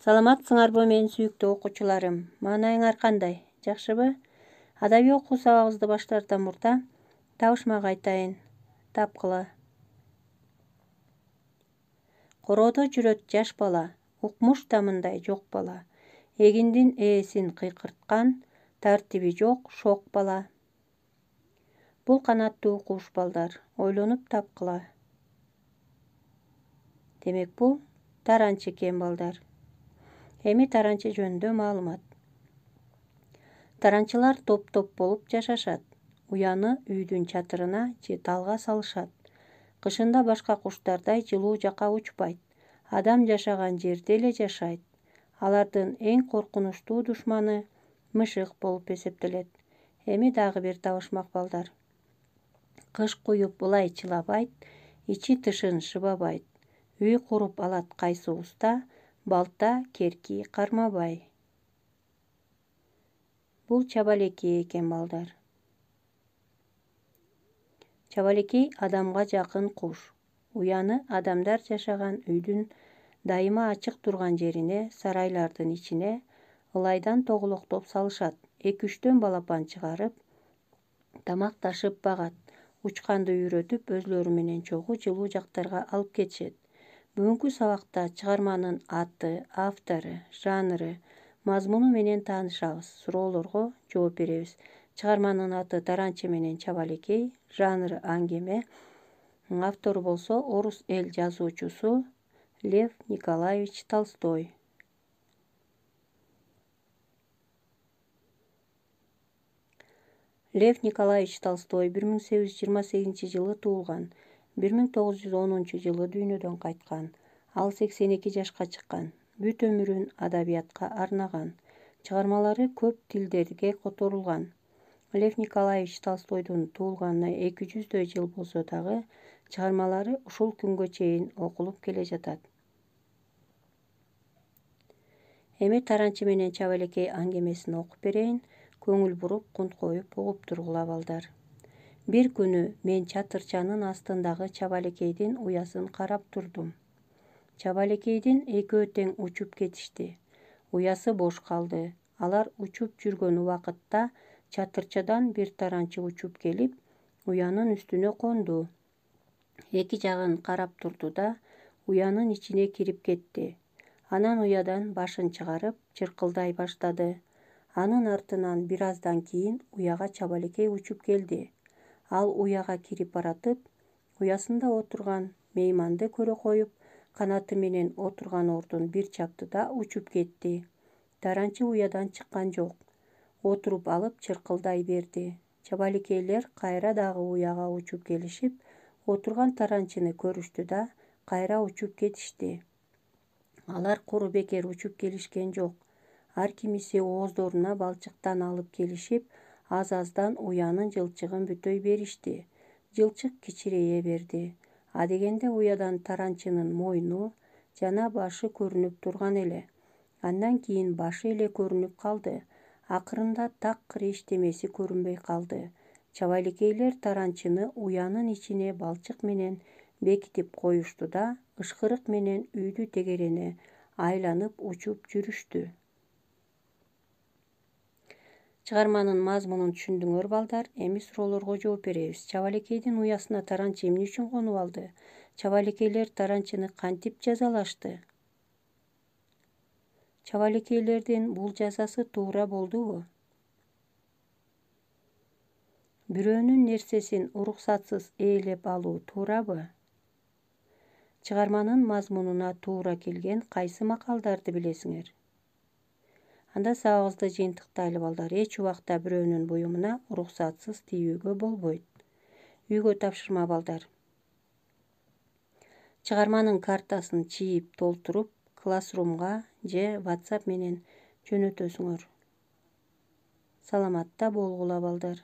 Саламатсыңарбы менин сүйүктүү окуучуларым? Маанайыңар кандай? Жакшыбы? Адабий окуу сабагыбызды баштаардан мурда табышмак айтайын. Тапкыла. Короодо жүрөт жаш бала, укмуш тамындай жок бала. Эгиндин ээсин кыйкырткан, тартиби жок шок бала. Бул канаттуу куш балдар, ойлонуп тапкыла. Демек бул таранчы экен балдар. Эми таранчы жөнүндө маалымат. Таранчылар топ-топ болуп жашашат. Уяны үйдүн чатырына же талга салышат. Кышында башка куштардай жылуу жака учпайт. Адам жашаган жерде эле жашайт. Алардын эң коркунучтуу душманы мышык болуп эсептелет. Эми дагы бир табышмак балдар. Кыш куюп былай чылабайт, ичи тышын шыбабайт. Үй куруп алат кайсы уста, балта, керки кармабай. Бул чабалекей экен балдар. Чабалекей адамга жакын куш. Уяны адамдар жашаган үйдүн дайыма ачык турган жерине, сарайлардын ичине ылайдан тоголоктоп салышат. 2-3 балапан чыгарып, тамакташып багат. Учканды үйрөтүп, өзлөрү менен чогуу жылуу жактарга алып кетишет. Бүгүнкү сабакта чыгарманын аты, автору, жанры, мазмуну менен таанышабыз. Суроолорго жооп беребиз. Чыгарманын аты Таранчы менен чабалекей, жанры аңгеме, автору болсо орус эл жазуучусу Лев Николаевич Толстой. Лев Николаевич Толстой 1828 туулган, 1910 жылы дүйнөдөн кайткан. Ал 82 жашка чыккан. Бүт өмүрүн адабиятка арнаган. Чыгармалары көп тилдерге которулган. Лев Николаевич Толстойдун туулганына 200 жыл болсо дагы, чыгармалары ушул күнгө чейин окулуп келе жатат. Эми Таранчы менен чабалекей аңгемесин окуп берейин. Көңүл буруп, кунт коюп угуп тургула балдар. Бир күнү мен чатырчанын астындагы чабалекейдин уясын карап турдум. Чабалекейдин экөө тең учуп кетишти. Уясы бош калды. Алар учуп жүргөн убакытта чатырчадан бир таранчы учуп келип, уянын үстүнө конду. Эки жагын карап турду да, уянын ичине кирип кетти. Анан уядан башын чыгарып, чыркылдай баштады. Анын артынан бир аздан кийин уяга чабалекей учуп келди. Ал уяга кирип баратып, уясында отурган мейманды көрө коюп, канаты менен отурган ордун бир чапты да учуп кетти. Таранчы уядан чыккан жок. Отуруп алып чыркылдай берди. Чабалекейлер кайра дагы уяга учуп келишип, отурган таранчыны көрүштү да кайра учуп кетишти. Алар куру бекер учуп келишкен жок. Ар кимиси ооздоруна балчыктан алып келишип, аз-аздан уянын жылчыгын бүтөй беришти. Жылчык кичирее берди. Адегенде уядан таранчынын мойну жана башы көрүнүп турган эле. Андан кийин башы эле көрүнүп калды. Акырында такыр эчтемеси көрүнбөй калды. Чабалекейлер таранчыны уянын ичине балчык менен бекитип коюшту да, ышкырык менен үйдү тегерене айланып учуп жүрүштү. Чыгарманын мазмунун түшүндүңөр балдар? Эми суроолорго жооп беребиз. Чабалекейдин уясына таранчы эмне үчүн конуп алды? Чабалекейлер таранчыны кантип жазалашты? Чабалекейлердин бул жазасы туура болдубу? Бирөөнүн нерсесин уруксатсыз ээлеп алуу туурабы? Чыгарманын мазмунуна туура келген кайсы макалдарды билесиңер? Анда сабагыбызды жыйынтыктайлы балдар. Эч убакта бирөөнүн буюмуна уруксатсыз тийүүгө болбойт. Үйгө тапшырма балдар. Чыгарманын картасын чийип толтуруп, Classroom'га же WhatsApp менен жөнөтөсүңөр. Саламатта болгула балдар.